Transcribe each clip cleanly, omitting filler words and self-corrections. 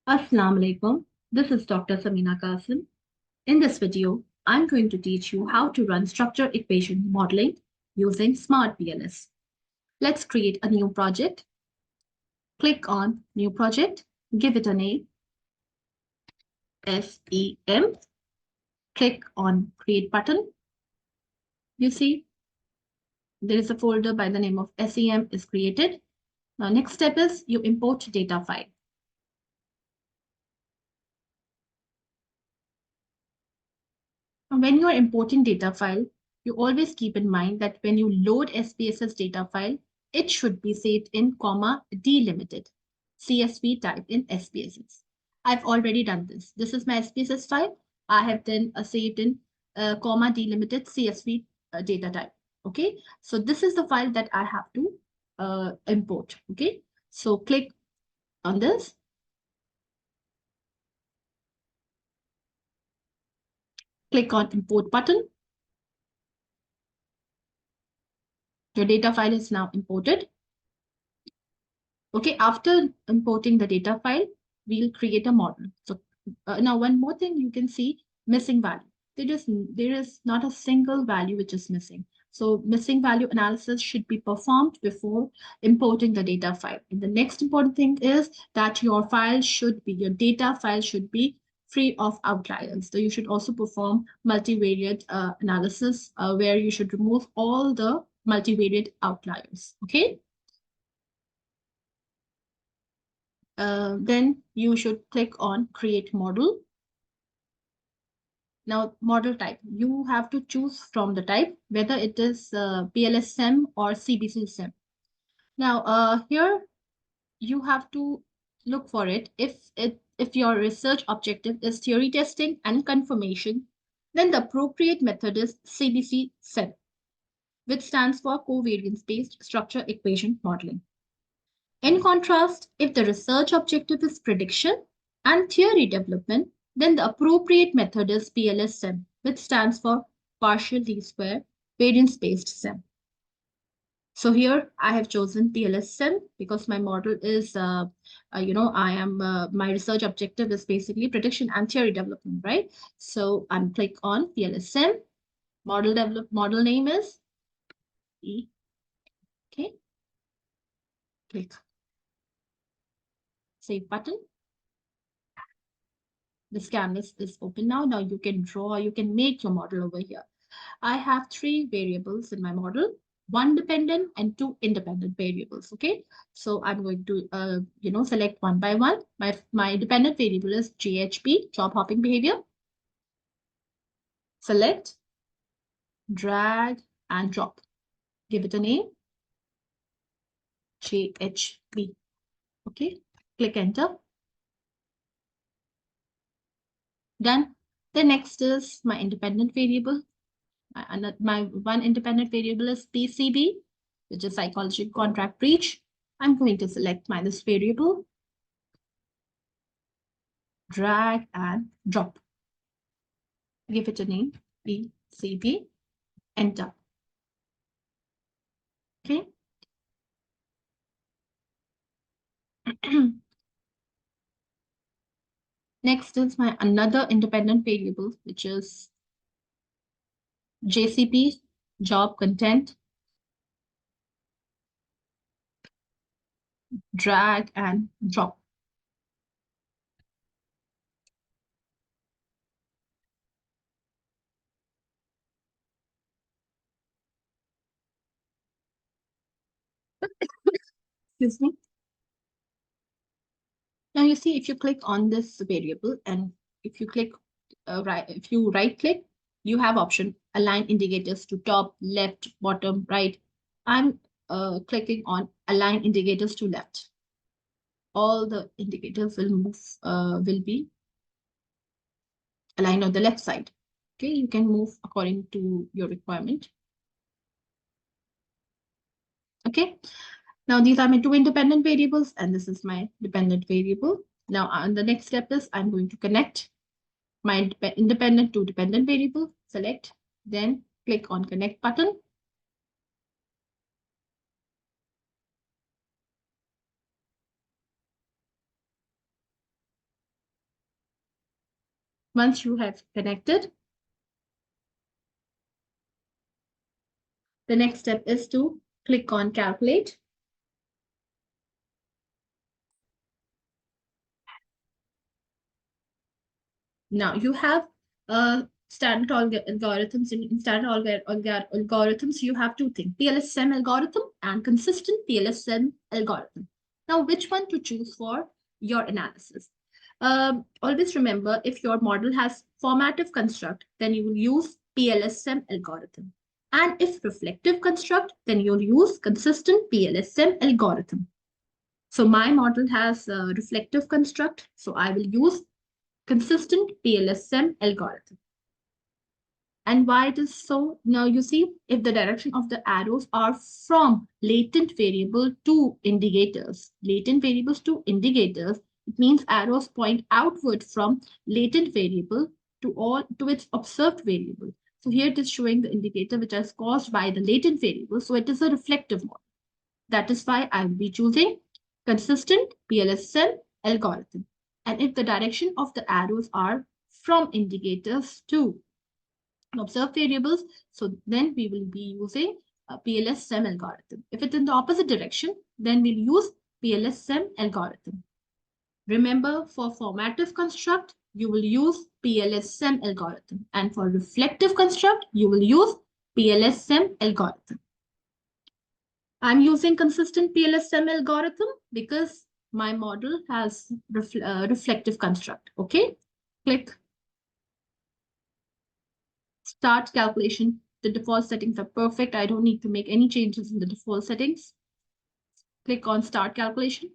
Assalamu alaikum. This is Dr. Samina Qasim. In this video, I'm going to teach you how to run structure equation modeling using Smart PLS. Let's create a new project. Click on New Project, give it a name, SEM. Click on Create button. You see, there is a folder by the name of SEM is created. Now, next step is you import data file. When you are importing data file, you always keep in mind that when you load SPSS data file, it should be saved in comma delimited CSV type in SPSS. I've already done this. This is my SPSS file. I have then saved in comma delimited CSV data type. Okay, so this is the file that I have to import. Okay, so click on this. Click on import button. Your data file is now imported. Okay, after importing the data file, we'll create a model. So now one more thing you can see missing value. There is not a single value which is missing. So missing value analysis should be performed before importing the data file. And the next important thing is that your data file should be free of outliers. So you should also perform multivariate analysis where you should remove all the multivariate outliers. Okay. Then you should click on Create Model. Now, model type, you have to choose from the type, whether it is PLSM or CBC-SEM. Now, here you have to look for it. If your research objective is theory testing and confirmation, then the appropriate method is CBC-SEM, which stands for Covariance-Based Structure Equation Modeling. In contrast, if the research objective is prediction and theory development, then the appropriate method is PLS-SEM, which stands for partial least square variance-based SEM. So here I have chosen PLS-SEM because my model is, my research objective is basically prediction and theory development, right? So I'm click on PLS-SEM. Model name is E. Okay. Click Save button. This canvas is open now. Now you can draw, you can make your model over here. I have 3 variables in my model, 1 dependent and 2 independent variables. Okay, so I'm going to select one by one. My dependent variable is JHP, job hopping behavior. Select, drag and drop. Give it a name, JHP. Okay, click enter. Done. The next is my independent variable. My one independent variable is PCB, which is psychological contract breach. I'm going to select minus variable, drag and drop. Give it a name, PCB, enter. Okay. Next is my another independent variable, which is JCP, job content, drag and drop. Excuse me. Now you see, if you click on this variable and if you click if you right click, you have option align indicators to top, left, bottom, right. I'm clicking on align indicators to left. All the indicators will be aligned on the left side. Okay, you can move according to your requirement. Okay, now these are my 2 independent variables and this is my dependent variable. Now the next step is I'm going to connect my independent to dependent variable. Select, then click on connect button. Once you have connected, the next step is to click on calculate. Now you have standard algorithms. In standard algorithms, you have two things: PLSM algorithm and consistent PLSM algorithm. Now, which one to choose for your analysis? Always remember, if your model has formative construct, then you will use PLSM algorithm. And if reflective construct, then you'll use consistent PLSM algorithm. So my model has reflective construct, so I will use consistent PLSM algorithm. And why it is so? Now you see, if the direction of the arrows are from latent variable to indicators, it means arrows point outward from latent variable to its observed variable. So here it is showing the indicator which is caused by the latent variable. So it is a reflective model. That is why I will be choosing consistent PLSM algorithm. And if the direction of the arrows are from indicators to observed variables, so then we will be using a PLSM algorithm. If it's in the opposite direction, then we'll use PLSM algorithm. Remember, for formative construct, you will use PLSM algorithm. And for reflective construct, you will use PLSM algorithm. I'm using consistent PLSM algorithm because my model has reflective construct. Okay, click start calculation. The default settings are perfect. I don't need to make any changes in the default settings. Click on start calculation.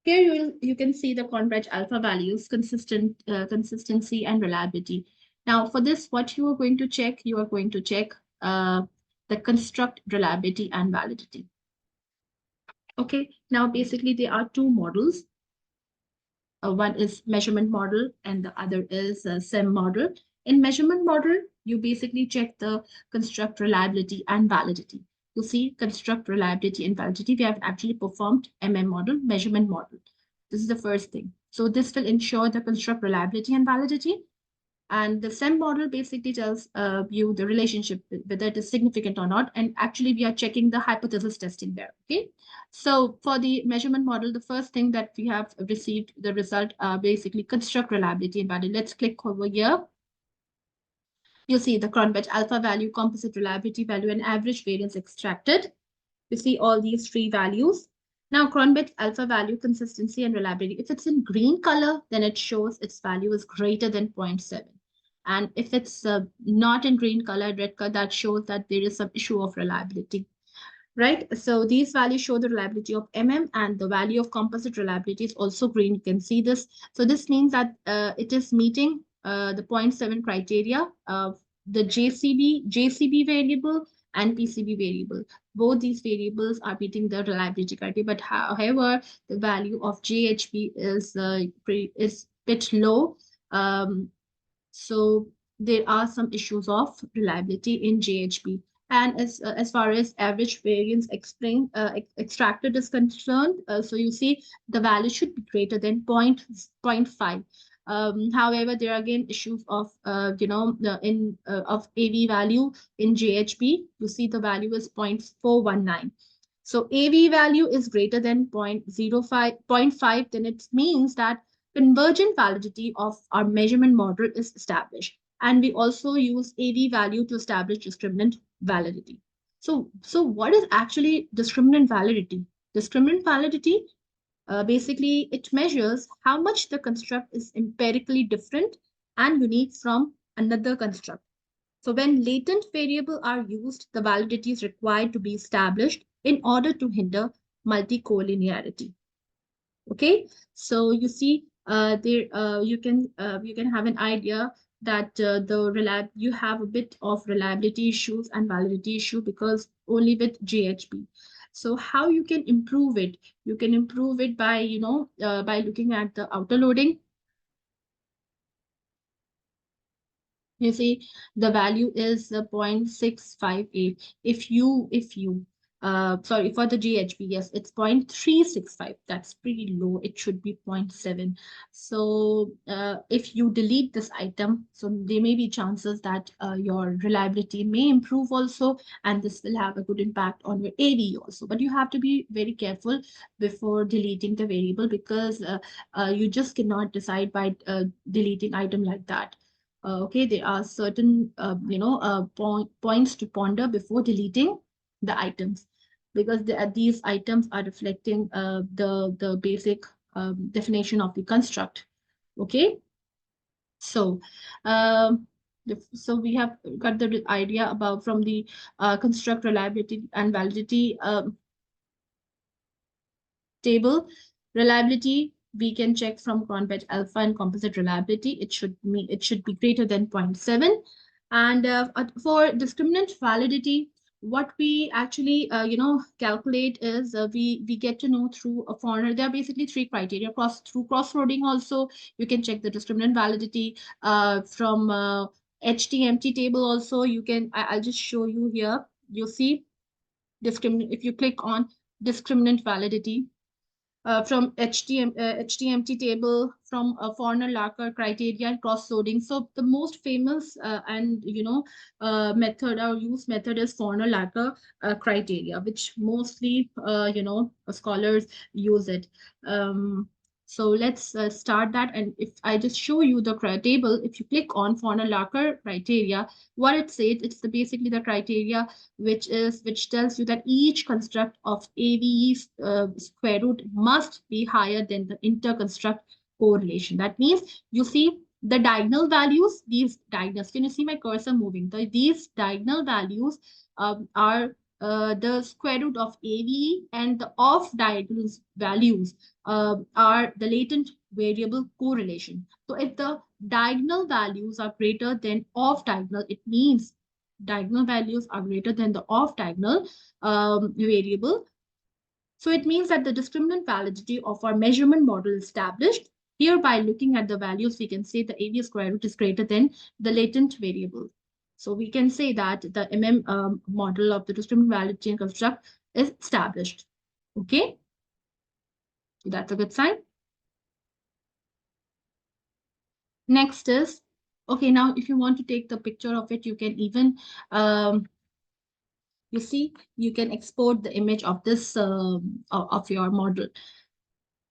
Here you can see the converge alpha values, consistency and reliability. Now for this, what you are going to check, the construct reliability and validity. Okay, now basically there are two models. One is measurement model and the other is SEM model. In measurement model, you basically check the construct reliability and validity. You see construct reliability and validity. We have actually performed model, measurement model. This is the first thing. So this will ensure the construct reliability and validity. And the SEM model basically tells you the relationship, whether it is significant or not. And actually, we are checking the hypothesis testing there. Okay. So for the measurement model, the first thing that we have received the result basically construct reliability and value. Let's click over here. You see the Cronbach alpha value, composite reliability value, and average variance extracted. You see all these three values. Now, Cronbach alpha value, consistency, and reliability. If it's in green color, then it shows its value is greater than 0.7. And if it's not in green color, red color, that shows that there is some issue of reliability, right? So these values show the reliability of and the value of composite reliability is also green. You can see this. So this means that it is meeting the 0.7 criteria of the JCB variable and PCB variable. Both these variables are meeting the reliability criteria, but however, the value of JHP is bit low. So there are some issues of reliability in JHP. And as far as average variance extracted is concerned, so you see the value should be greater than 0.5. However, there are again issues of of AV value in JHP. You see the value is 0.419. So AV value is greater than 0.5, then it means that convergent validity of our measurement model is established. And we also use AV value to establish discriminant validity. So what is actually discriminant validity? Discriminant validity, basically, it measures how much the construct is empirically different and unique from another construct. So when latent variables are used, the validity is required to be established in order to hinder multi-collinearity. Okay, so you see, there you can have an idea that you have a bit of reliability issues and validity issue because only with JHP. So how you can improve it? You can improve it by by looking at the outer loading. You see, the value is 0.658. Sorry, for the GHP, yes, it's 0.365. That's pretty low. It should be zero point 0.7. So if you delete this item, so there may be chances that your reliability may improve also, and this will have a good impact on your AV also. But you have to be very careful before deleting the variable because you just cannot decide by deleting item like that. Okay, there are certain points to ponder before deleting the items because these items are reflecting the basic definition of the construct. Okay, so so we have got the idea about from the construct reliability and validity table. Reliability, we can check from Cronbet alpha and composite reliability. It should be greater than zero point 0.7. And for discriminant validity, what we actually calculate is we get to know through a foreigner. There are basically three criteria. Through cross-loading also, you can check the discriminant validity from HTMT table also. I'll just show you here. You see discriminant, if you click on discriminant validity, from HTMT table, from a foreigner lacquer criteria and cross-loading. So the most famous and method or use method is foreigner lacquer criteria, which mostly scholars use it. So let's start that. And if I just show you the table, if you click on foreigner lacquer criteria, what it says, it's basically the criteria which tells you that each construct of AVE square root must be higher than the interconstruct correlation. That means you see the diagonal values, these diagonals, can you see my cursor moving? These diagonal values are the square root of AVE, and the off diagonal values are the latent variable correlation. So if the diagonal values are greater than off diagonal, it means diagonal values are greater than the off diagonal variable. So it means that the discriminant validity of our measurement model is established. Here, by looking at the values, we can say the AV square root is greater than the latent variable. So we can say that the model of the discriminant validity and construct is established. Okay, so that's a good sign. Next is, okay, now if you want to take the picture of it, you can even you see, you can export the image of this of your model.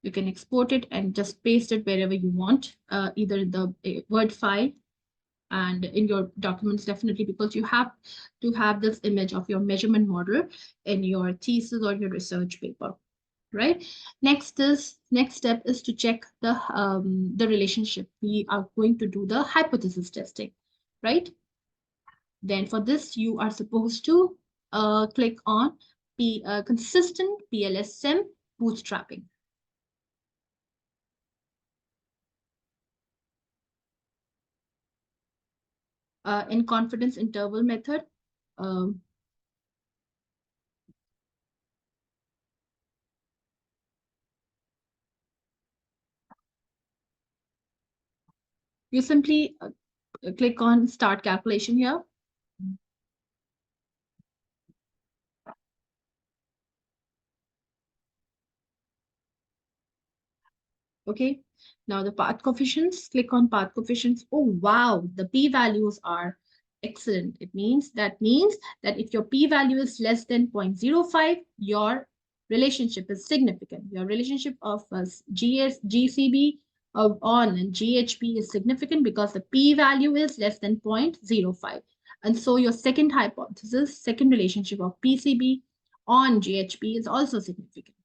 You can export it and just paste it wherever you want, either in the Word file and in your documents, definitely, because you have to have this image of your measurement model in your thesis or your research paper, right? Next step is to check the relationship. We are going to do the hypothesis testing, right? Then for this, you are supposed to click on consistent PLSM bootstrapping. In confidence interval method, um, you simply click on start calculation here. Okay, now the path coefficients, click on path coefficients. Oh, wow, the p-values are excellent. That means that if your p-value is less than 0.05, your relationship is significant. Your relationship of GCB on and GHP is significant because the p-value is less than 0.05. And so your second hypothesis, second relationship of PCB on GHP is also significant.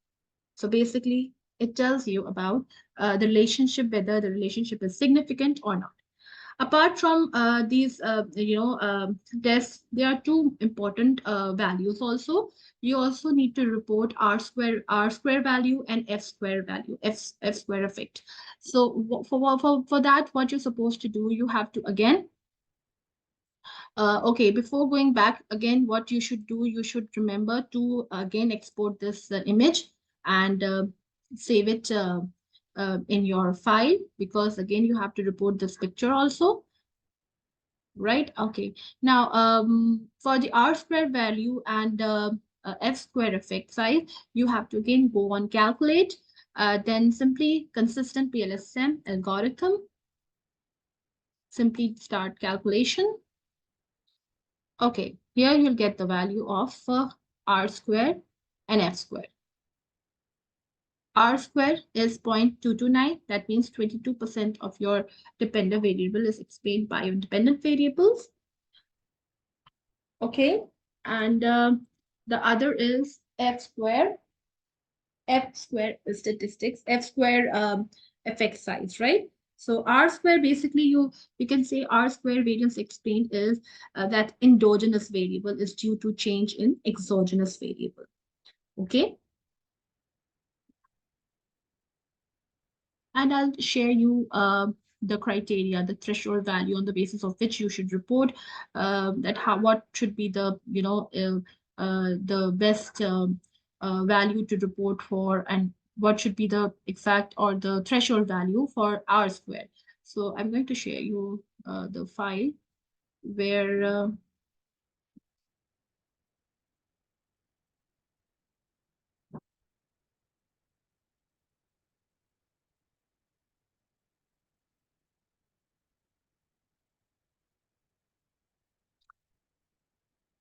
So basically, it tells you about the relationship, whether the relationship is significant or not. Apart from these, tests, there are two important values also. You also need to report R square value and F square value, F square effect. So for that, what you're supposed to do, you have to again, okay, before going back again, what you should do, you should remember to again export this image and save it in your file, because again, you have to report this picture also. Right? Okay. Now, for the R square value and F square effect size, you have to again go on calculate, then simply consistent PLSM algorithm, simply start calculation. Okay, here you'll get the value of R square and F square. R square is 0.229. That means 22% of your dependent variable is explained by your dependent variables. Okay, and the other is F square. F square is statistics, F square effect size, right? So R square, basically you can say R square variance explained is that endogenous variable is due to change in exogenous variable. Okay. And I'll share you the criteria, the threshold value on the basis of which you should report that what should be the the best value to report for, and what should be the exact or the threshold value for R square. So I'm going to share you the file where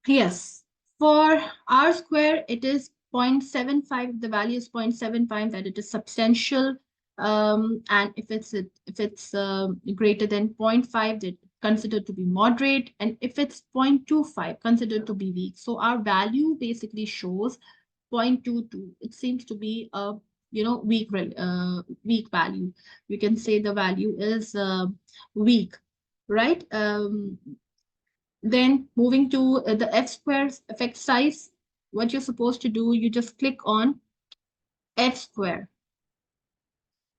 yes, for R square, it is 0.75. The value is 0.75, that it is substantial. And if it's greater than zero point 0.5, that considered to be moderate. And if it's 0.25, considered to be weak. So our value basically shows 0.22. It seems to be a weak value. You can say the value is weak, right? Then moving to the F square effect size, what you're supposed to do, you just click on F square,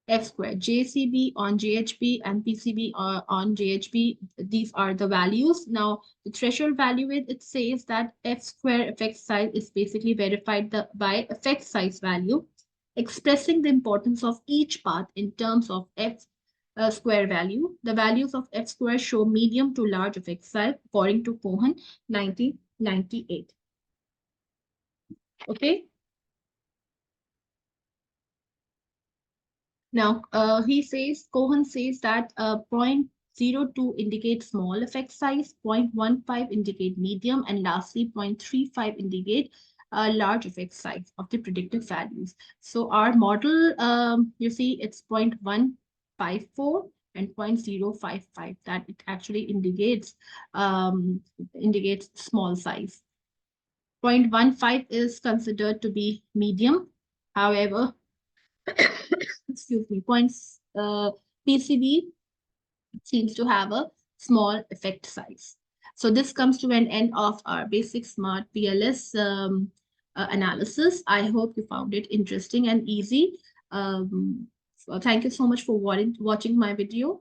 JCB on JHB and PCB on JHB. These are the values. Now, the threshold value, it says that F square effect size is basically verified by effect size value, expressing the importance of each path in terms of F square value. The values of F square show medium to large effect size according to Cohen 1998. Okay. Now, Cohen says that 0.02 indicates small effect size, 0.15 indicate medium, and lastly 0.35 indicate large effect size of the predicted values. So our model, you see, it's 0.154 and 0.055, that it actually indicates small size. 0.15 is considered to be medium. However, excuse me, PCB seems to have a small effect size. So this comes to an end of our basic smart PLS analysis. I hope you found it interesting and easy. So thank you so much for watching my video.